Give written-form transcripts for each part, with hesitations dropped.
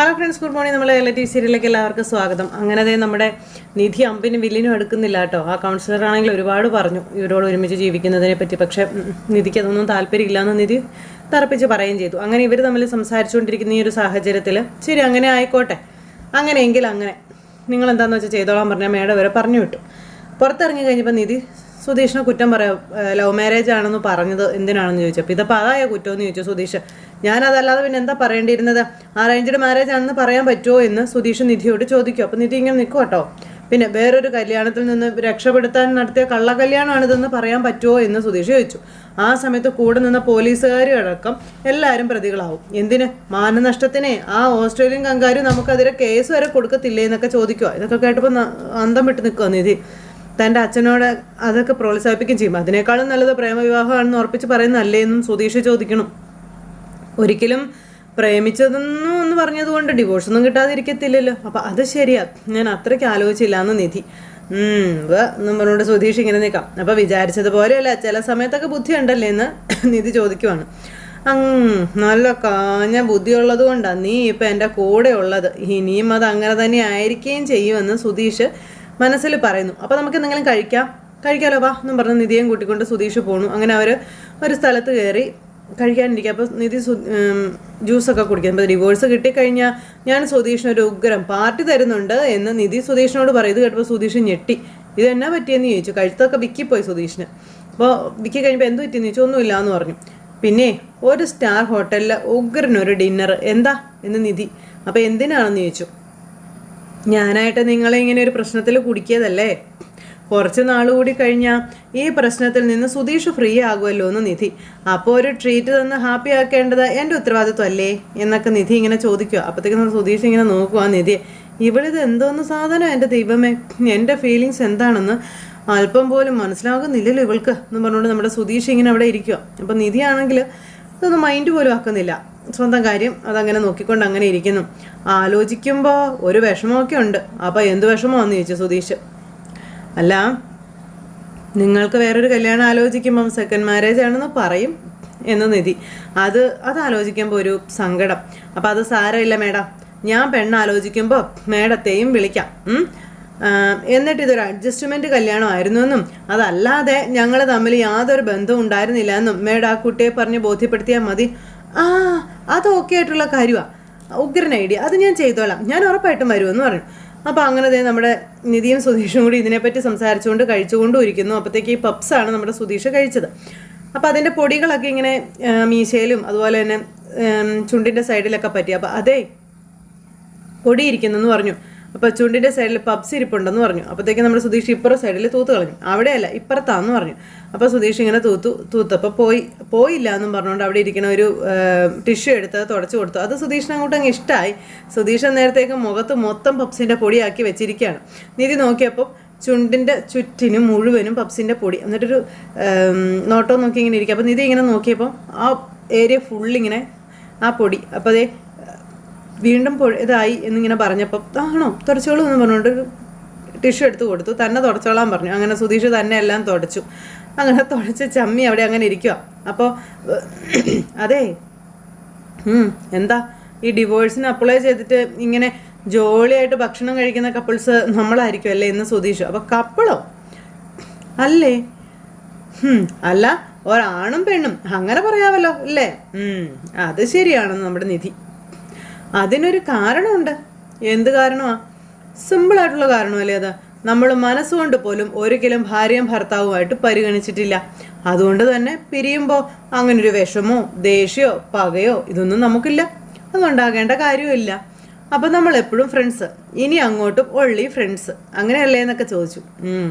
Hello friends, good morning. നമ്മളെ relative സീരിയലിലേക്ക് എല്ലാവർക്കും സ്വാഗതം. അങ്ങനെ നമ്മുടെ നിധി അമ്പിനും വില്ലിനും എടുക്കുന്നില്ല കേട്ടോ. ആ കൗൺസിലർ ആണെങ്കിൽ ഒരുപാട് പറഞ്ഞു ഇവരോട് ഒരുമിച്ച് ജീവിക്കുന്നതിനെ പറ്റി. പക്ഷേ നിധിക്ക് അതൊന്നും താല്പര്യമില്ലാന്ന് നിധി തറപ്പിച്ച് പറയുകയും ചെയ്തു. അങ്ങനെ ഇവർ തമ്മിൽ സംസാരിച്ചുകൊണ്ടിരിക്കുന്ന ഈ ഒരു സാഹചര്യത്തിൽ ശരി അങ്ങനെ ആയിക്കോട്ടെ, അങ്ങനെയെങ്കിൽ അങ്ങനെ നിങ്ങൾ എന്താണെന്ന് വെച്ചാൽ ചെയ്തോളാൻ പറഞ്ഞാൽ മേഡം വരെ പറഞ്ഞു വിട്ടു. പുറത്തിറങ്ങി കഴിഞ്ഞപ്പോൾ നിധി സുധീഷിനെ കുറ്റം പറയാം, ലവ് മാരേജ് ആണെന്ന് പറഞ്ഞത് എന്തിനാണെന്ന് ചോദിച്ചപ്പോൾ ഇതപ്പോൾ അതായ കുറ്റമെന്ന് ചോദിച്ചു സുധീഷ്. ഞാനതല്ലാതെ പിന്നെ എന്താ പറയേണ്ടിയിരുന്നത്, അറേഞ്ച്ഡ് മാരേജ് ആണെന്ന് പറയാൻ പറ്റുമോ എന്ന് സുധീഷ് നിധിയോട് ചോദിക്കും. അപ്പോൾ നിധി ഇങ്ങനെ നിൽക്കും കേട്ടോ. പിന്നെ വേറൊരു കല്യാണത്തിൽ നിന്ന് രക്ഷപ്പെടുത്താൻ നടത്തിയ കള്ളക്കല്യാണമാണിതെന്ന് പറയാൻ പറ്റുമോ എന്ന് സുധീഷ് ചോദിച്ചു. ആ സമയത്ത് കൂടെ നിന്ന പോലീസുകാരടക്കം എല്ലാവരും പ്രതികളാവും. എന്തിന്? മാനനഷ്ടത്തിനെ ആ ഓസ്ട്രേലിയൻ കങ്കാരു നമുക്കതിരെ കേസ് വരെ കൊടുക്കത്തില്ലേ എന്നൊക്കെ ചോദിക്കുക. ഇതൊക്കെ കേട്ടപ്പോൾ അന്തം വിട്ട് നിൽക്കുക നിധി. തൻ്റെ അച്ഛനോട് അതൊക്കെ പ്രോത്സാഹിപ്പിക്കുകയും ചെയ്യും. അതിനേക്കാളും നല്ലത് പ്രേമവിവാഹമാണെന്ന് ഉറപ്പിച്ച് പറയുന്നല്ലേ എന്നും സുധീഷ് ചോദിക്കണം. ഒരിക്കലും പ്രേമിച്ചതെന്നും എന്ന് പറഞ്ഞതുകൊണ്ട് ഡിവോഴ്സൊന്നും കിട്ടാതിരിക്കത്തില്ലല്ലോ. അപ്പം അത് ശരിയാ, ഞാൻ അത്രയ്ക്ക് ആലോചിച്ചില്ല എന്ന് നിധി എന്നും പറഞ്ഞുകൊണ്ട് സുധീഷ് ഇങ്ങനെ നിൽക്കാം. അപ്പം വിചാരിച്ചതുപോലെയല്ല, ചില സമയത്തൊക്കെ ബുദ്ധി ഉണ്ടല്ലേ എന്ന് നിധി ചോദിക്കുവാണ്. നല്ല കാഞ്ഞ ബുദ്ധിയുള്ളത് കൊണ്ടാണ് നീ ഇപ്പം എൻ്റെ കൂടെ ഉള്ളത്, ഇനിയും അത് അങ്ങനെ തന്നെ ആയിരിക്കുകയും ചെയ്യുമെന്ന് സുധീഷ് മനസ്സിൽ പറയുന്നു. അപ്പോൾ നമുക്ക് എന്തെങ്കിലും കഴിക്കാമല്ലോ വാ എന്നും പറഞ്ഞ് നിധിയും കൂട്ടിക്കൊണ്ട് സുധീഷ് പോണു. അങ്ങനെ അവർ ഒരു സ്ഥലത്ത് കയറി കഴിക്കാനിരിക്കുക. അപ്പോൾ നിധി ജ്യൂസൊക്കെ കുടിക്കും. അപ്പോൾ ഡിവോഴ്സ് കിട്ടിക്കഴിഞ്ഞാൽ ഞാൻ സുധീഷിനൊരു ഉഗ്രം പാർട്ടി തരുന്നുണ്ട് എന്ന് നിധി സുധീഷിനോട് പറയും. ഇത് കേട്ടപ്പോൾ സുധീഷ് ഞെട്ടി. ഇത് എന്നാ പറ്റിയെന്ന് ചോദിച്ചു. കഴുത്തൊക്കെ വിക്കിപ്പോയി സുധീഷിന്. അപ്പോൾ വിക്കി കഴിഞ്ഞപ്പോൾ എന്ത് പറ്റിയെന്ന് ചോദിച്ചു. ഒന്നുമില്ല എന്ന് പറഞ്ഞു. പിന്നെ ഒരു സ്റ്റാർ ഹോട്ടലിൽ ഉഗ്രനൊരു ഡിന്നർ എന്താ എന്ന് നിധി. അപ്പോൾ എന്തിനാണെന്ന് ചോദിച്ചു. ഞാനായിട്ട് നിങ്ങളെ ഇങ്ങനെ ഒരു പ്രശ്നത്തിൽ കുടിക്കിയതല്ലേ, കുറച്ച് നാളുകൂടി കഴിഞ്ഞാൽ ഈ പ്രശ്നത്തിൽ നിന്ന് സുധീഷ് ഫ്രീ ആകുമല്ലോ എന്ന് നിധി. അപ്പോൾ ഒരു ട്രീറ്റ് തന്ന് ഹാപ്പി ആക്കേണ്ടത് എൻ്റെ ഉത്തരവാദിത്വം അല്ലേ എന്നൊക്കെ നിധി ഇങ്ങനെ ചോദിക്കുക. അപ്പോഴത്തേക്കും സുധീഷ് ഇങ്ങനെ നോക്കുക നിധി. ഇവളിത് എന്തോന്ന് സാധനം, എൻ്റെ ദൈവമേ, എൻ്റെ ഫീലിങ്സ് എന്താണെന്ന് അല്പം പോലും മനസ്സിലാകുന്നില്ലല്ലോ ഇവൾക്ക് എന്ന് പറഞ്ഞുകൊണ്ട് നമ്മുടെ സുധീഷ് ഇങ്ങനെ അവിടെ ഇരിക്കുക. അപ്പം നിധി ആണെങ്കിൽ ഇതൊന്നും മൈൻഡ് പോലും ആക്കുന്നില്ല, സ്വന്തം കാര്യം അതങ്ങനെ നോക്കിക്കൊണ്ട് അങ്ങനെ ഇരിക്കുന്നു. ആലോചിക്കുമ്പോൾ ഒരു വിഷമമൊക്കെ ഉണ്ട്. അപ്പോൾ എന്ത് വിഷമമാണെന്ന് ചോദിച്ചു സുധീഷ്. അല്ല, നിങ്ങൾക്ക് വേറൊരു കല്യാണം ആലോചിക്കുമ്പം സെക്കൻഡ് മാരേജ് ആണെന്ന് പറയും എന്ന് നിധി. അത് ആലോചിക്കുമ്പോൾ ഒരു സങ്കടം. അപ്പം അത് സാരമില്ല മേഡം, ഞാൻ പെണ്ണാലോചിക്കുമ്പോൾ മേഡത്തെയും വിളിക്കാം. എന്നിട്ട് ഇതൊരു അഡ്ജസ്റ്റ്മെൻറ്റ് കല്യാണമായിരുന്നു എന്നും അതല്ലാതെ ഞങ്ങൾ തമ്മിൽ യാതൊരു ബന്ധവും ഉണ്ടായിരുന്നില്ല എന്നും മേഡം ആ കുട്ടിയെ പറഞ്ഞ് ബോധ്യപ്പെടുത്തിയാൽ മതി. അത് ഓക്കെ ആയിട്ടുള്ള കാര്യമാണ്, ഉഗ്രൻ ഐഡിയ, അത് ഞാൻ ചെയ്തോളാം, ഞാൻ ഉറപ്പായിട്ടും വരുമെന്ന് പറഞ്ഞു. അപ്പോൾ അങ്ങനെ നമ്മുടെ നിധിയും സുധീഷും കൂടി ഇതിനെപ്പറ്റി സംസാരിച്ചുകൊണ്ട് കഴിച്ചുകൊണ്ടും ഇരിക്കുന്നു. അപ്പോഴത്തേക്ക് ഈ പപ്സാണ് നമ്മുടെ സുധീഷ് കഴിച്ചത്. അപ്പോൾ അതിൻ്റെ പൊടികളൊക്കെ ഇങ്ങനെ മീശയിലും അതുപോലെ തന്നെ ചുണ്ടിൻ്റെ സൈഡിലൊക്കെ പറ്റി. അപ്പോൾ അതേ പൊടിയിരിക്കുന്നെന്ന് പറഞ്ഞു. അപ്പോൾ ചുണ്ടിൻ്റെ സൈഡിൽ പപ്സ് ഇരിപ്പുണ്ടെന്ന് പറഞ്ഞു. അപ്പോഴത്തേക്ക് നമ്മുടെ സുധീഷ് ഇപ്പുറം സൈഡിൽ തൂത്ത് കളഞ്ഞു. അവിടെയല്ല ഇപ്പുറത്താന്ന് പറഞ്ഞു. അപ്പോൾ സുധീഷ് ഇങ്ങനെ തൂത്തപ്പോൾ പോയില്ല എന്നും പറഞ്ഞുകൊണ്ട് അവിടെ ഇരിക്കുന്ന ഒരു ടിഷ്യൂ എടുത്ത് തുടച്ചു കൊടുത്തു. അത് സുധീഷിന് അങ്ങോട്ട് അങ്ങ് ഇഷ്ടമായി. സുധീഷ് നേരത്തേക്ക് മുഖത്ത് മൊത്തം പപ്സിൻ്റെ പൊടിയാക്കി വെച്ചിരിക്കുകയാണ്. നിധി നോക്കിയപ്പോൾ ചുണ്ടിൻ്റെ ചുറ്റിനും മുഴുവനും പപ്സിൻ്റെ പൊടി. എന്നിട്ടൊരു നോട്ടം നോക്കി ഇങ്ങനെ ഇരിക്കുക. അപ്പോൾ നിധി ഇങ്ങനെ നോക്കിയപ്പോൾ ആ ഏരിയ ഫുള്ളിങ്ങനെ ആ പൊടി. അപ്പോൾ അതേ വീണ്ടും ഇതായി എന്നിങ്ങനെ പറഞ്ഞപ്പോൾ ആണോ തുടച്ചോളൂ എന്ന് പറഞ്ഞുകൊണ്ട് ടിഷ്യൂ എടുത്ത് കൊടുത്തു. തന്നെ തുടച്ചോളാൻ പറഞ്ഞു. അങ്ങനെ സുധീഷ് തന്നെ എല്ലാം തുടച്ചു. അങ്ങനെ തുടച്ച് ചമ്മി അവിടെ അങ്ങനെ ഇരിക്കുക. അപ്പോൾ അതെ എന്താ ഈ ഡിവോഴ്സിന് അപ്ലൈ ചെയ്തിട്ട് ഇങ്ങനെ ജോളിയായിട്ട് ഭക്ഷണം കഴിക്കുന്ന കപ്പിൾസ് നമ്മളായിരിക്കും അല്ലേ എന്ന് സുധീഷ്. അപ്പോൾ കപ്പിളോ അല്ലേ? അല്ല, ഒരാണും പെണ്ണും അങ്ങനെ പറയാമല്ലോ അല്ലേ? അത് ശരിയാണെന്ന് നമ്മുടെ നിധി. അതിനൊരു കാരണമുണ്ട്. എന്ത് കാരണമാണ്? സിമ്പിളായിട്ടുള്ള കാരണമല്ലേ അത്. നമ്മൾ മനസ്സുകൊണ്ട് പോലും ഒരിക്കലും ഭാര്യയും ഭർത്താവുമായിട്ട് പരിഗണിച്ചിട്ടില്ല. അതുകൊണ്ട് തന്നെ പിരിയുമ്പോൾ അങ്ങനൊരു വിഷമോ ദേഷ്യമോ പകയോ ഇതൊന്നും നമുക്കില്ല, അതുണ്ടാകേണ്ട കാര്യമില്ല. അപ്പം നമ്മൾ എപ്പോഴും ഫ്രണ്ട്സ്, ഇനി അങ്ങോട്ടും ഒള്ളി ഫ്രണ്ട്സ്, അങ്ങനെയല്ലേ എന്നൊക്കെ ചോദിച്ചു.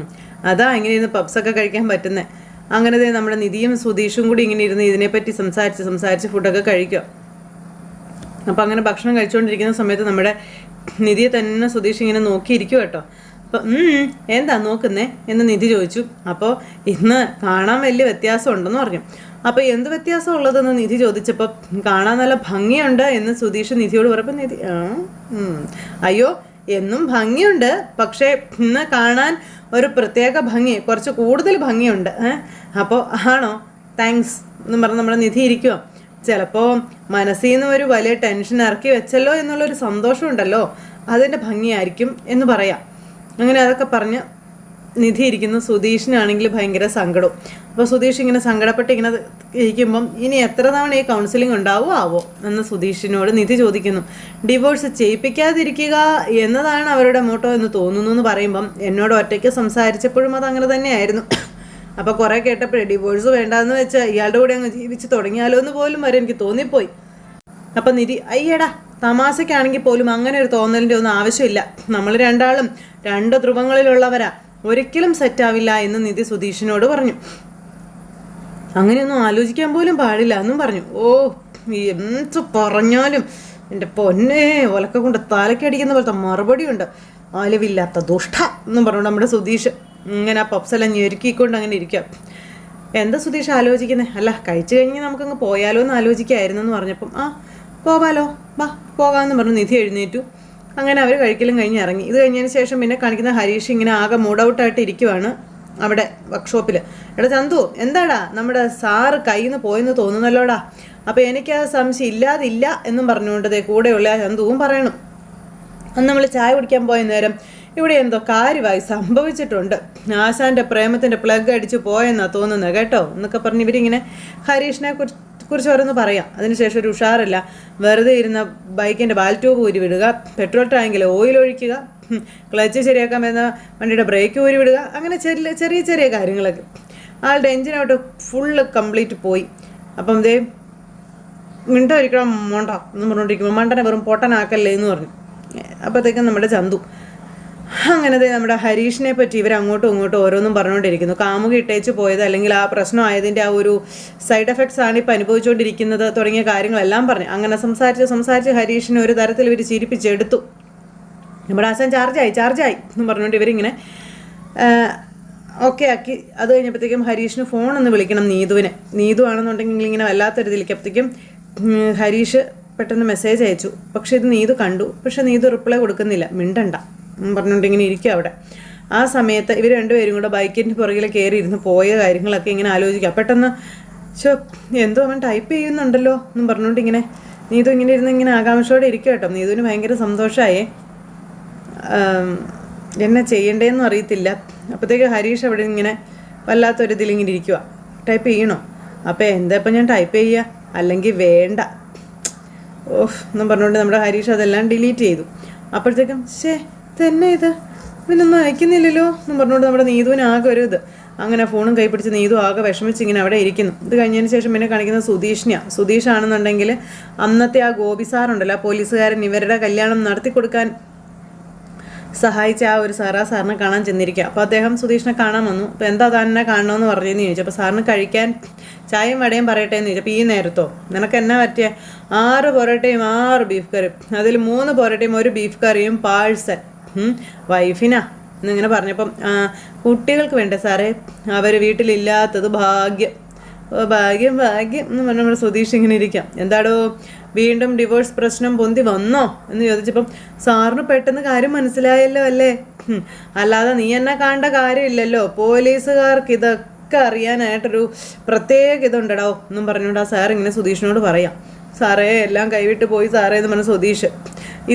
അതാ ഇങ്ങനെ ഇരുന്ന് പബ്സൊക്കെ കഴിക്കാൻ പറ്റുന്നത്. അങ്ങനെ നമ്മുടെ നിധിയും സുധീഷും കൂടി ഇങ്ങനെ ഇരുന്ന് ഇതിനെപ്പറ്റി സംസാരിച്ച് ഫുഡൊക്കെ കഴിക്കുക. അപ്പോൾ അങ്ങനെ ഭക്ഷണം കഴിച്ചുകൊണ്ടിരിക്കുന്ന സമയത്ത് നമ്മുടെ നിധിയെ തന്നെ സുധീഷ് ഇങ്ങനെ നോക്കിയിരിക്കും കേട്ടോ. അപ്പം എന്താ നോക്കുന്നേ എന്ന് നിധി ചോദിച്ചു. അപ്പോൾ ഇന്ന് കാണാൻ വലിയ വ്യത്യാസം ഉണ്ടെന്ന് പറഞ്ഞു. അപ്പോൾ എന്ത് വ്യത്യാസം ഉള്ളതെന്ന് നിധി ചോദിച്ചപ്പോൾ കാണാൻ നല്ല ഭംഗിയുണ്ട് എന്ന് സുധീഷ് നിധിയോട് പറഞ്ഞപ്പോൾ നിധി അയ്യോ എന്നും ഭംഗിയുണ്ട്, പക്ഷേ ഇന്ന് കാണാൻ ഒരു പ്രത്യേക ഭംഗി, കുറച്ച് കൂടുതൽ ഭംഗിയുണ്ട്. അപ്പോൾ ആണോ, താങ്ക്സ് എന്നും പറഞ്ഞ് നമ്മുടെ നിധി ഇരിക്കുമോ. ചിലപ്പോൾ മനസ്സിൽ നിന്ന് ഒരു വലിയ ടെൻഷൻ ഇറക്കി വെച്ചല്ലോ എന്നുള്ളൊരു സന്തോഷം ഉണ്ടല്ലോ, അതിൻ്റെ ഭംഗിയായിരിക്കും എന്ന് പറയാം. അങ്ങനെ അതൊക്കെ പറഞ്ഞ് നിധി ഇരിക്കുന്നു. സുധീഷിനാണെങ്കിൽ ഭയങ്കര സങ്കടവും. അപ്പോൾ സുധീഷ് ഇങ്ങനെ സങ്കടപ്പെട്ട് ഇങ്ങനെ ഇരിക്കുമ്പം ഇനി എത്ര തവണ ഈ കൗൺസിലിംഗ് ഉണ്ടാവോ എന്ന് സുധീഷിനോട് നിധി ചോദിക്കുന്നു. ഡിവോഴ്സ് ചെയ്യിപ്പിക്കാതിരിക്കുക എന്നതാണ് അവരുടെ മോട്ടോ എന്ന് തോന്നുന്നു എന്ന് പറയുമ്പം എന്നോട് ഒറ്റയ്ക്ക് സംസാരിച്ചപ്പോഴും അത് അങ്ങനെ തന്നെയായിരുന്നു. അപ്പോൾ കുറേ കേട്ടപ്പോഴേ ഡിവോഴ്സ് വേണ്ടാന്ന് വെച്ചാൽ ഇയാളുടെ കൂടെ അങ്ങ് ജീവിച്ച് തുടങ്ങിയാലോ എന്ന് പോലും വരെ എനിക്ക് തോന്നിപ്പോയി. അപ്പം നിധി അയ്യടാ തമാശയ്ക്കാണെങ്കിൽ പോലും അങ്ങനെ ഒരു തോന്നലിൻ്റെ ഒന്നും ആവശ്യമില്ല. നമ്മൾ രണ്ടാളും രണ്ട് ധ്രുവങ്ങളിലുള്ളവരാ, ഒരിക്കലും സെറ്റാവില്ല എന്ന് നിധി സുധീഷിനോട് പറഞ്ഞു. അങ്ങനെയൊന്നും ആലോചിക്കാൻ പോലും പാടില്ല എന്നും പറഞ്ഞു. ഓ എന്ത് പറഞ്ഞാലും എൻ്റെ പൊന്നെ ഒലക്ക കൊണ്ട് തലക്കടിക്കുന്ന പോലത്തെ മറുപടിയുണ്ട്, അലവില്ലാത്ത ദുഷ്ട എന്നും പറഞ്ഞു നമ്മുടെ സുധീഷ്. ഇങ്ങനെ ആ പപ്സെല്ലാം ഞെരുക്കിക്കൊണ്ട് അങ്ങനെ ഇരിക്കുക. എന്താ സുധീഷ് ആലോചിക്കുന്നത്? അല്ല കഴിച്ചു കഴിഞ്ഞ് നമുക്കങ്ങ് പോയാലോ എന്ന് ആലോചിക്കായിരുന്നു എന്ന് പറഞ്ഞപ്പം പോകാലോ വാ പോകാമെന്ന് പറഞ്ഞു. നിധി എഴുന്നേറ്റു. അങ്ങനെ അവർ കഴിക്കലും കഴിഞ്ഞ് ഇറങ്ങി. ഇത് കഴിഞ്ഞതിന് ശേഷം പിന്നെ കാണിക്കുന്ന ഹരീഷ് ഇങ്ങനെ ആകെ മൂഡൗട്ടായിട്ട് ഇരിക്കുവാണ് അവിടെ വർക്ക്ഷോപ്പിൽ. എടാ ചന്തു എന്താടാ നമ്മുടെ സാറ് കയ്യിൽ നിന്ന് പോയെന്ന് തോന്നുന്നല്ലോടാ. അപ്പോൾ എനിക്ക് ആ സംശയം ഇല്ലാതില്ല എന്നും പറഞ്ഞുകൊണ്ട് കൂടെയുള്ള ചന്തുവും പറയണം. അന്ന് നമ്മൾ ചായ കുടിക്കാൻ പോയ നേരം ഇവിടെ എന്തോ കാര്യമായി സംഭവിച്ചിട്ടുണ്ട്, ആശാൻ്റെ പ്രേമത്തിൻ്റെ പ്ലഗ് അടിച്ച് പോയെന്നാണ് തോന്നുന്നത് കേട്ടോ എന്നൊക്കെ പറഞ്ഞ് ഇവരിങ്ങനെ ഹരീഷിനെ കുറിച്ച് ഓരോന്ന് പറയാം. അതിനുശേഷം ഒരു ഉഷാറില്ല, വെറുതെ ഇരുന്ന ബൈക്കിൻ്റെ ബാൽ ട്യൂബ് ഊരി വിടുക, പെട്രോൾ ടാങ്കിൽ ഓയിൽ ഒഴിക്കുക, ക്ലച്ച് ശരിയാക്കാൻ വരുന്ന വണ്ടിയുടെ ബ്രേക്ക് ഊരി വിടുക, അങ്ങനെ ചെറിയ ചെറിയ കാര്യങ്ങളൊക്കെ. ആളുടെ എഞ്ചിനോട്ട് ഫുള്ള് കംപ്ലീറ്റ് പോയി. അപ്പം ഇതേ മിണ്ടായിരിക്കണം മോണ്ട എന്ന് പറഞ്ഞുകൊണ്ടിരിക്കുമ്പോൾ മണ്ടനെ വെറും പൊട്ടനാക്കല്ലേ എന്ന് പറഞ്ഞു. അപ്പോഴത്തേക്കും നമ്മുടെ ചന്തു അങ്ങനത്തെ നമ്മുടെ ഹരീഷിനെ പറ്റി ഇവർ അങ്ങോട്ടും ഇങ്ങോട്ടും ഓരോന്നും പറഞ്ഞുകൊണ്ടിരിക്കുന്നു. കാമുക ഇട്ടേച്ച് പോയത് അല്ലെങ്കിൽ ആ പ്രശ്നമായതിൻ്റെ ആ ഒരു സൈഡ് എഫക്ട്സ് ആണ് ഇപ്പോൾ അനുഭവിച്ചുകൊണ്ടിരിക്കുന്നത് തുടങ്ങിയ കാര്യങ്ങളെല്ലാം പറഞ്ഞു. അങ്ങനെ സംസാരിച്ച് ഹരീഷിനെ ഒരു തരത്തിൽ ഇവർ ചിരിപ്പിച്ചെടുത്തു. നമ്മുടെ ആശാൻ ചാർജായി എന്ന് പറഞ്ഞുകൊണ്ട് ഇവരിങ്ങനെ ഓക്കെ ആക്കി. അത് കഴിഞ്ഞപ്പോഴത്തേക്കും ഹരീഷിന് ഫോണൊന്ന് വിളിക്കണം നീതു ആണെന്നുണ്ടെങ്കിൽ ഇങ്ങനെ വല്ലാത്തൊരിതിലേക്കപ്പോഴത്തേക്കും ഹരീഷ് പെട്ടെന്ന് മെസ്സേജ് അയച്ചു. പക്ഷേ ഇത് നീതു കണ്ടു, പക്ഷെ നീതു റിപ്ലൈ കൊടുക്കുന്നില്ല, മിണ്ടണ്ട പറഞ്ഞുകൊണ്ട് ഇങ്ങനെ ഇരിക്കും അവിടെ. ആ സമയത്ത് ഇവർ രണ്ടുപേരും കൂടെ ബൈക്കിൻ്റെ പുറകിൽ കയറി ഇരുന്ന് പോയ കാര്യങ്ങളൊക്കെ ഇങ്ങനെ ആലോചിക്കുക. പെട്ടെന്ന് എന്തോ അവൻ ടൈപ്പ് ചെയ്യുന്നുണ്ടല്ലോ എന്നും പറഞ്ഞുകൊണ്ട് ഇങ്ങനെ നീതു ഇങ്ങനെ ഇരുന്ന് ഇങ്ങനെ ആകാംക്ഷയോടെ ഇരിക്കുക കേട്ടോ. നീതുവിന് ഭയങ്കര സന്തോഷമായേ, എന്നെ ചെയ്യണ്ടേന്നും അറിയത്തില്ല. അപ്പോഴത്തേക്ക് ഹരീഷ് അവിടെ ഇങ്ങനെ വല്ലാത്തൊരിതിലിങ്ങനെ ഇരിക്കുക. ടൈപ്പ് ചെയ്യണോ? അപ്പോൾ എന്താ ഇപ്പം ഞാൻ ടൈപ്പ് ചെയ്യുക, അല്ലെങ്കിൽ വേണ്ട എന്നും പറഞ്ഞുകൊണ്ട് നമ്മുടെ ഹരീഷ് അതെല്ലാം ഡിലീറ്റ് ചെയ്തു. അപ്പോഴത്തേക്കും തന്നെ ഇത് ഇവനൊന്നും അയക്കുന്നില്ലല്ലോ എന്നും പറഞ്ഞുകൊണ്ട് നമ്മുടെ നീതുവിന് ആകെ ഒരു ഇത്. അങ്ങനെ ഫോണും കൈപ്പിടിച്ച് നീതു ആകെ വിഷമിച്ച് ഇങ്ങനെ അവിടെ ഇരിക്കുന്നു. ഇത് കഴിഞ്ഞതിന് ശേഷം പിന്നെ കാണിക്കുന്നത് സുധീഷാണെന്നുണ്ടെങ്കിൽ അന്നത്തെ ആ ഗോപി സാറുണ്ടല്ലോ, ആ പോലീസുകാരൻ ഇവരുടെ കല്യാണം നടത്തി കൊടുക്കാൻ സഹായിച്ച ആ ഒരു സാറിനെ കാണാൻ ചെന്നിരിക്കുക. അപ്പോൾ അദ്ദേഹം സുധീഷിനെ കാണാൻ വന്നു. അപ്പോൾ എന്താ തന്നെ കാണണമെന്ന് പറഞ്ഞതെന്ന് ചോദിച്ചു. അപ്പോൾ സാറിന് കഴിക്കാൻ ചായയും വടയും പറയട്ടെ എന്ന് ചോദിച്ചു. അപ്പോൾ ഈ നേരത്തോ നിനക്ക് എന്നാ പറ്റിയ 6 പൊറോട്ടയും 6 ബീഫ് കറിയും, അതിൽ 3 പൊറോട്ടയും 1 ബീഫ് കറിയും പാഴ്സൽ വൈഫിനാ എന്നിങ്ങനെ പറഞ്ഞപ്പം കുട്ടികൾക്ക് വേണ്ടേ സാറേ, അവർ വീട്ടിലില്ലാത്തത് ഭാഗ്യം എന്ന് പറഞ്ഞാൽ നമ്മുടെ സുധീഷ് ഇങ്ങനെ ഇരിക്കാം. എന്താടോ വീണ്ടും ഡിവോഴ്സ് പ്രശ്നം പൊന്തി വന്നോ എന്ന് ചോദിച്ചപ്പം സാറിന് പെട്ടെന്ന് കാര്യം മനസ്സിലായല്ലോ അല്ലേ, അല്ലാതെ നീ എന്നെ കാണേണ്ട കാര്യമില്ലല്ലോ, പോലീസുകാർക്ക് ഇതൊക്കെ അറിയാനായിട്ടൊരു പ്രത്യേക ഇതുണ്ടടോ എന്നും പറഞ്ഞുകൊണ്ട് ആ സാർ ഇങ്ങനെ സുധീഷിനോട് പറയാം. സാറേ എല്ലാം കൈവിട്ട് പോയി സാറേ എന്ന് പറഞ്ഞ സുധീഷ്. ഈ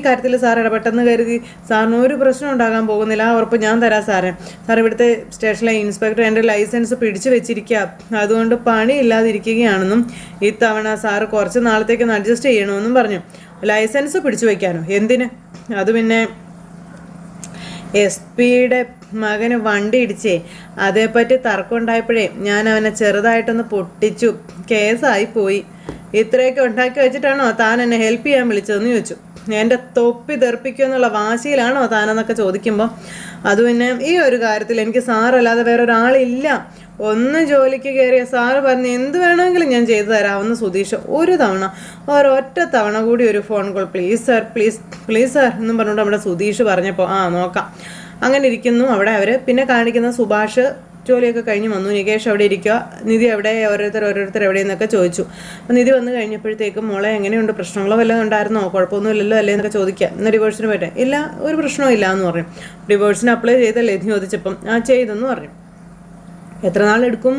കാര്യത്തിൽ സാർ ഇടപെട്ടെന്ന് കരുതി സാറിന് ഒരു പ്രശ്നം ഉണ്ടാകാൻ പോകുന്നില്ല, ആ ഉറപ്പ് ഞാൻ തരാം സാറേ. സാർ ഇവിടുത്തെ സ്റ്റേഷനിലെ ഇൻസ്പെക്ടർ എൻ്റെ ലൈസൻസ് പിടിച്ചു വെച്ചിരിക്കുക, അതുകൊണ്ട് പണിയില്ലാതിരിക്കുകയാണെന്നും ഇത്തവണ സാറ് കുറച്ച് നാളത്തേക്കൊന്ന് അഡ്ജസ്റ്റ് ചെയ്യണമെന്നും പറഞ്ഞു. ലൈസൻസ് പിടിച്ചു വയ്ക്കാനോ? എന്തിന്? അത് പിന്നെ SP മകന് വണ്ടി ഇടിച്ചേ, അതേപ്പറ്റി തർക്കം ഉണ്ടായപ്പോഴേ ഞാൻ അവനെ ചെറുതായിട്ടൊന്ന് പൊട്ടിച്ചു, കേസായിപ്പോയി. ഇത്രയൊക്കെ ഉണ്ടാക്കി വെച്ചിട്ടാണോ താൻ എന്നെ ഹെൽപ്പ് ചെയ്യാൻ വിളിച്ചതെന്ന് ചോദിച്ചു. എൻ്റെ തൊപ്പി തെറിപ്പിക്കുമെന്നുള്ള വാശിയിലാണോ താനെന്നൊക്കെ ചോദിക്കുമ്പോൾ അത് പിന്നെ ഈ ഒരു കാര്യത്തിൽ എനിക്ക് സാറല്ലാതെ വേറെ ഒരാളില്ല, ഒന്ന് ജോലിക്ക് കയറിയ സാറ് പറഞ്ഞ് എന്ത് വേണമെങ്കിലും ഞാൻ ചെയ്തു തരാമെന്ന് സുധീഷ് ഒരൊറ്റ തവണ കൂടി ഒരു ഫോൺ കോൾ പ്ലീസ് സാർ എന്നും പറഞ്ഞുകൊണ്ട് നമ്മുടെ സുധീഷ് പറഞ്ഞപ്പോൾ നോക്കാം. അങ്ങനെ ഇരിക്കുന്നു അവിടെ അവർ. പിന്നെ കാണിക്കുന്ന സുഭാഷ് ജോലിയൊക്കെ കഴിഞ്ഞ് വന്നു. നികേഷ് അവിടെ ഇരിക്കുക, നിധി അവിടെ ഓരോരുത്തർ എവിടെയെന്നൊക്കെ ചോദിച്ചു. അപ്പോൾ നിധി വന്നു കഴിഞ്ഞപ്പോഴത്തേക്കും മോളെ എങ്ങനെയുണ്ട്, പ്രശ്നങ്ങളോ വല്ലതും ഉണ്ടായിരുന്നോ, കുഴപ്പമൊന്നുമില്ലല്ലോ അല്ലേ എന്നൊക്കെ ചോദിക്കുക. ഇന്ന് ഡിവോഴ്സിന് പറ്റേ ഇല്ല, ഒരു പ്രശ്നവും ഇല്ല എന്ന് പറഞ്ഞു. ഡിവോഴ്സിന് അപ്ലൈ ചെയ്തല്ലേ എന്ന് ചോദിച്ചപ്പം ചെയ്തെന്ന് പറഞ്ഞു. എത്ര നാളെടുക്കും?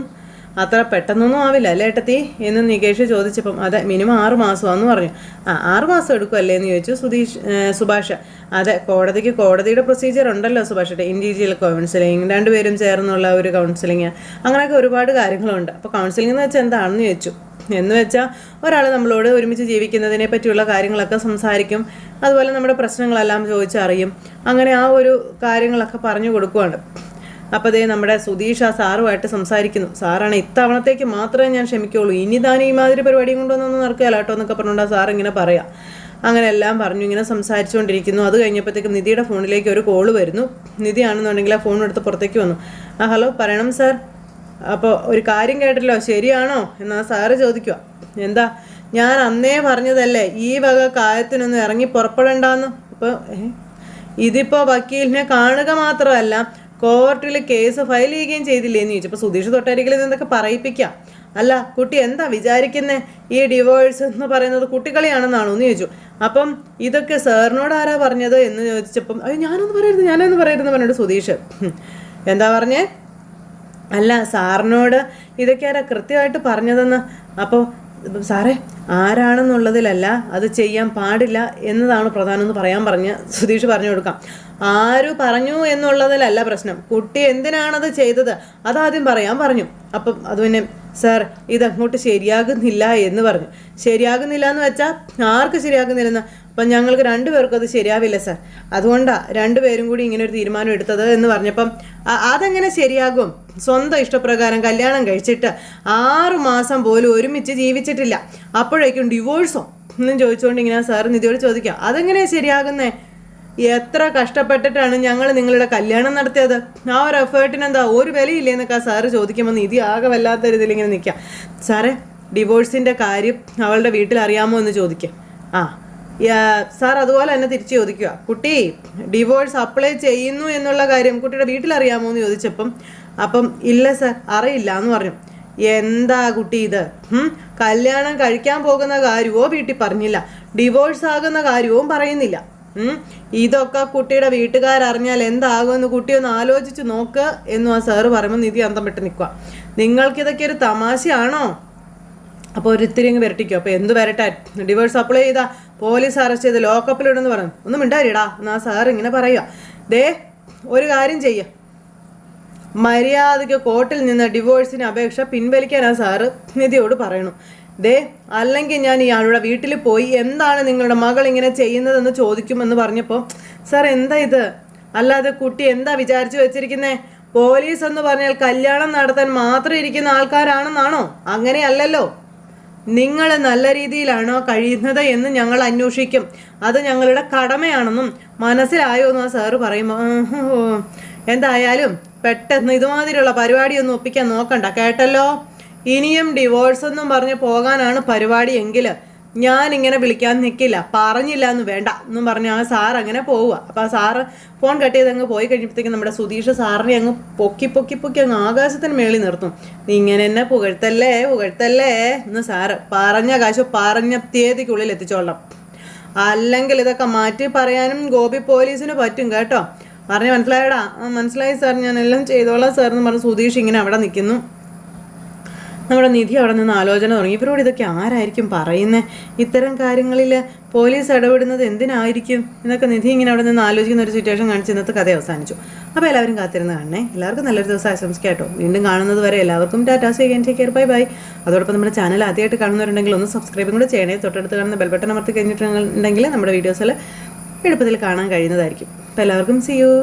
അത്ര പെട്ടെന്നൊന്നും ആവില്ല അല്ലേ ഏട്ടത്തി എന്ന് നികേഷ് ചോദിച്ചപ്പം അതെ മിനിമം 6 മാസമാണെന്ന് പറഞ്ഞു. 6 മാസം എടുക്കുമല്ലേ എന്ന് ചോദിച്ചു സുഭാഷ്. അതെ കോടതിയുടെ പ്രൊസീജിയർ ഉണ്ടല്ലോ സുഭാഷേട്ടെ, ഇൻഡിവിജ്വൽ കൗൺസിലിംഗ്, രണ്ടുപേരും ചേർന്നുള്ള ഒരു കൗൺസിലിംഗ്, അങ്ങനെയൊക്കെ ഒരുപാട് കാര്യങ്ങളുണ്ട്. അപ്പോൾ കൗൺസിലിംഗ് എന്ന് വെച്ചാൽ എന്താണെന്ന് ചോദിച്ചു. എന്ന് വെച്ചാൽ ഒരാൾ നമ്മളോട് ഒരുമിച്ച് ജീവിക്കുന്നതിനെ പറ്റിയുള്ള കാര്യങ്ങളൊക്കെ സംസാരിക്കും, അതുപോലെ നമ്മുടെ പ്രശ്നങ്ങളെല്ലാം ചോദിച്ചറിയും, അങ്ങനെ ആ ഒരു കാര്യങ്ങളൊക്കെ പറഞ്ഞു കൊടുക്കുവാണ്. അപ്പോൾ അതേ നമ്മുടെ സുധീഷ് ആ സാറുമായിട്ട് സംസാരിക്കുന്നു. സാറാണ് ഇത്തവണത്തേക്ക് മാത്രമേ ഞാൻ ക്ഷമിക്കുള്ളൂ, ഇനി താൻ ഈ മാതിരി പരിപാടിയും കൊണ്ടുവന്നൊന്നും നടക്കുകയല്ല കേട്ടോ എന്നൊക്കെ പറഞ്ഞുകൊണ്ട് സാർ ഇങ്ങനെ പറയാം. അങ്ങനെ എല്ലാം പറഞ്ഞു ഇങ്ങനെ സംസാരിച്ചുകൊണ്ടിരിക്കുന്നു. അത് കഴിഞ്ഞപ്പോഴത്തേക്കും നിധിയുടെ ഫോണിലേക്ക് ഒരു കോള് വരുന്നു. നിധിയാണെന്നുണ്ടെങ്കിൽ ആ ഫോൺ എടുത്ത് പുറത്തേക്ക് വന്നു. ഹലോ പറയണം സാർ. അപ്പോൾ ഒരു കാര്യം കേട്ടല്ലോ, ശരിയാണോ എന്നാ സാറ് ചോദിക്കുക. എന്താ, ഞാൻ അന്നേ പറഞ്ഞതല്ലേ ഈ വക കാര്യത്തിനൊന്നും ഇറങ്ങി പുറപ്പെടണ്ടെന്ന്. അപ്പോൾ ഇതിപ്പോൾ വക്കീലിനെ കാണുക മാത്രമല്ല കോർട്ടിൽ കേസ് ഫയൽ ചെയ്യുകയും ചെയ്തില്ലേന്ന് ചോദിച്ചു. അപ്പോൾ സുധീഷ് തൊട്ടരികിൽ നിന്നൊക്കെ പറയിപ്പിക്കാം. അല്ല കുട്ടി എന്താ വിചാരിക്കുന്നേ, ഈ ഡിവോഴ്സ് എന്ന് പറയുന്നത് കുട്ടികളിയാണെന്നാണോ എന്ന് ചോദിച്ചു. അപ്പം ഇതൊക്കെ സാറിനോട് ആരാ പറഞ്ഞത് എന്ന് ചോദിച്ചപ്പം അയ്യോ ഞാനൊന്നും പറയരുതെന്ന് പറഞ്ഞിട്ട് സുധീഷ് എന്താ പറഞ്ഞേ, അല്ല സാറിനോട് ഇതൊക്കെ ആരാ കൃത്യമായിട്ട് പറഞ്ഞതെന്ന്. അപ്പോൾ സാറേ ആരാണെന്നുള്ളതിലല്ല, അത് ചെയ്യാൻ പാടില്ല എന്നതാണ് പ്രധാനം എന്ന് പറയാൻ സുധീഷ് പറഞ്ഞു കൊടുക്കാം. ആര് പറഞ്ഞു എന്നുള്ളതിലല്ല പ്രശ്നം, കുട്ടി എന്തിനാണത് ചെയ്തത് അതാദ്യം പറയാൻ പറഞ്ഞു. അപ്പം അത് പിന്നെ സാർ ഇതങ്ങോട്ട് ശരിയാകുന്നില്ല എന്ന് പറഞ്ഞു. ശരിയാകുന്നില്ല എന്ന് വെച്ചാൽ ആർക്ക് ശരിയാകുന്നില്ലെന്ന്? അപ്പം ഞങ്ങൾക്ക് 2 പേർക്കും അത് ശരിയാവില്ല സാർ, അതുകൊണ്ടാണ് 2 പേരും കൂടി ഇങ്ങനെ ഒരു തീരുമാനം എടുത്തത് എന്ന് പറഞ്ഞപ്പം അതെങ്ങനെ ശരിയാകും? സ്വന്തം ഇഷ്ടപ്രകാരം കല്യാണം കഴിച്ചിട്ട് 6 മാസം പോലും ഒരുമിച്ച് ജീവിച്ചിട്ടില്ല, അപ്പോഴേക്കും ഡിവോഴ്സോ എന്നും ചോദിച്ചുകൊണ്ട് ഇങ്ങനെ സാർ നിധിയോട് ചോദിക്കുക. അതെങ്ങനെയാണ് ശരിയാകുന്നേ? എത്ര കഷ്ടപ്പെട്ടിട്ടാണ് ഞങ്ങൾ നിങ്ങളുടെ കല്യാണം നടത്തിയത്, ആ ഒരു എഫേർട്ടിന് എന്താ ഒരു വിലയില്ലേന്നൊക്കെ ആ സാറ് ചോദിക്കുമ്പോൾ നിധി ആകെ വല്ലാത്ത രീതിയിൽ ഇങ്ങനെ നിൽക്കുക. സാറേ ഡിവോഴ്സിൻ്റെ കാര്യം അവളുടെ വീട്ടിൽ അറിയാമോ എന്ന് ചോദിക്കുക. സാർ അതുപോലെ തന്നെ തിരിച്ച് ചോദിക്കുക, കുട്ടി ഡിവോഴ്സ് അപ്ലൈ ചെയ്യുന്നു എന്നുള്ള കാര്യം കുട്ടിയുടെ വീട്ടിലറിയാമോ എന്ന് ചോദിച്ചപ്പം ഇല്ല സാർ അറിയില്ല എന്ന് പറഞ്ഞു. എന്താ കുട്ടി ഇത്, കല്യാണം കഴിക്കാൻ പോകുന്ന കാര്യമോ വീട്ടിൽ പറഞ്ഞില്ല, ഡിവോഴ്സ് ആകുന്ന കാര്യവും പറയുന്നില്ല. ഇതൊക്കെ കുട്ടിയുടെ വീട്ടുകാരറിഞ്ഞാൽ എന്താകുമെന്ന് കുട്ടി ഒന്ന് ആലോചിച്ച് നോക്ക് എന്നും ആ സാറ് പറയുമ്പോൾ നിധി അന്തം വിട്ട് നിൽക്കുക. നിങ്ങൾക്കിതൊക്കെ ഒരു തമാശയാണോ? അപ്പോൾ ഒരിത്തിരി അങ്ങ് വരട്ടിക്കോ. അപ്പോൾ എന്ത് വരട്ടെ, ഡിവോഴ്സ് അപ്ലൈ ചെയ്താൽ പോലീസ് അറസ്റ്റ് ചെയ്ത് ലോക്കപ്പിലിടുന്ന് പറഞ്ഞു. ഒന്നും മിണ്ടാരിടാ എന്നാ സാർ ഇങ്ങനെ പറയുക. ദേ ഒരു കാര്യം ചെയ്യുക, മര്യാദയ്ക്ക് കോർട്ടിൽ നിന്ന് ഡിവോഴ്സിന് അപേക്ഷ പിൻവലിക്കാൻ ആ സാറ് നിധിയോട് പറയണു. ദേ അല്ലെങ്കിൽ ഞാൻ ഇയാളുടെ വീട്ടിൽ പോയി എന്താണ് നിങ്ങളുടെ മകൾ ഇങ്ങനെ ചെയ്യുന്നതെന്ന് ചോദിക്കുമെന്ന് പറഞ്ഞപ്പോൾ സാർ എന്താ ഇത്, അല്ലാതെ കുട്ടി എന്താ വിചാരിച്ചു വെച്ചിരിക്കുന്നേ? പോലീസ് എന്ന് പറഞ്ഞാൽ കല്യാണം നടത്താൻ മാത്രം ഇരിക്കുന്ന ആൾക്കാരാണെന്നാണോ? അങ്ങനെയല്ലല്ലോ, നിങ്ങൾ നല്ല രീതിയിലാണോ കഴിയുന്നത് എന്ന് ഞങ്ങൾ അന്വേഷിക്കും, അത് ഞങ്ങളുടെ കടമയാണെന്നും മനസ്സിലായോ എന്ന് ആ സാറ് പറയുമ്പോൾ എന്തായാലും പെട്ടെന്ന് ഇതുമാതിരിയുള്ള പരിപാടിയൊന്നും ഒപ്പിക്കാൻ നോക്കണ്ട കേട്ടല്ലോ. ഇനിയും ഡിവോഴ്സ് എന്നും പറഞ്ഞ് പോകാനാണ് പരിപാടി എങ്കിൽ ഞാൻ ഇങ്ങനെ വിളിക്കാൻ നിൽക്കില്ല, പറഞ്ഞില്ല എന്ന് വേണ്ട എന്നും പറഞ്ഞ് ആ സാർ അങ്ങനെ പോവുക. അപ്പോൾ ആ സാറ് ഫോൺ കട്ട് ചെയ്ത് അങ്ങ് പോയി കഴിഞ്ഞപ്പോഴത്തേക്കും നമ്മുടെ സുധീഷ് സാറിനെ അങ്ങ് പൊക്കി അങ്ങ് ആകാശത്തിന് മേളിൽ നിർത്തും. ഇങ്ങനെ എന്നെ പുകഴ്ത്തല്ലേ എന്ന് സാറ് പറഞ്ഞ കാശ് പറഞ്ഞ തീയതിക്കുള്ളിൽ എത്തിച്ചോളാം, അല്ലെങ്കിൽ ഇതൊക്കെ മാറ്റി പറയാനും ഗോപി പോലീസിന് പറ്റും കേട്ടോ. പറഞ്ഞ് മനസ്സിലായടാ? മനസ്സിലായി സാർ, ഞാൻ എല്ലാം ചെയ്തോളാം സാർ എന്ന് പറഞ്ഞ് സുധീഷ് ഇങ്ങനെ അവിടെ നിൽക്കുന്നു. നമ്മുടെ നിധി അവിടെ നിന്ന് ആലോചന തുടങ്ങി, ഇവരോട് ഇതൊക്കെ ആരായിരിക്കും പറയുന്നത്, ഇത്തരം കാര്യങ്ങളിൽ പോലീസ് ഇടപെടുന്നത് എന്തിനായിരിക്കും എന്നൊക്കെ നിധി ഇങ്ങനെ അവിടെ നിന്ന് ആലോചിക്കുന്ന ഒരു സിറ്റുവേഷൻ കാണിച്ച് ഇന്നത്തെ കഥ അവസാനിച്ചു. അപ്പോൾ എല്ലാവരും കാത്തിരുന്ന് കാണണേ. എല്ലാവർക്കും നല്ലൊരു ദിവസം ആശംസിക്കാം കേട്ടോ. വീണ്ടും കാണുന്നത് വരെ എല്ലാവർക്കും tata, see again, take care, bye bye. അതോടൊപ്പം നമ്മുടെ ചാനൽ ആദ്യമായിട്ട് കാണുന്നവരുണ്ടെങ്കിൽ ഒന്ന് സബ്സ്ക്രൈബും കൂടെ ചെയ്യണേ. തൊട്ടടുത്ത് കാണുന്ന ബെൽ ബട്ടൺ അമർത്തി കഴിഞ്ഞിട്ടുണ്ടെങ്കിൽ നമ്മുടെ വീഡിയോസിൽ എളുപ്പത്തിൽ കാണാൻ കഴിയുന്നതായിരിക്കും. അപ്പോൾ എല്ലാവർക്കും സീ യു.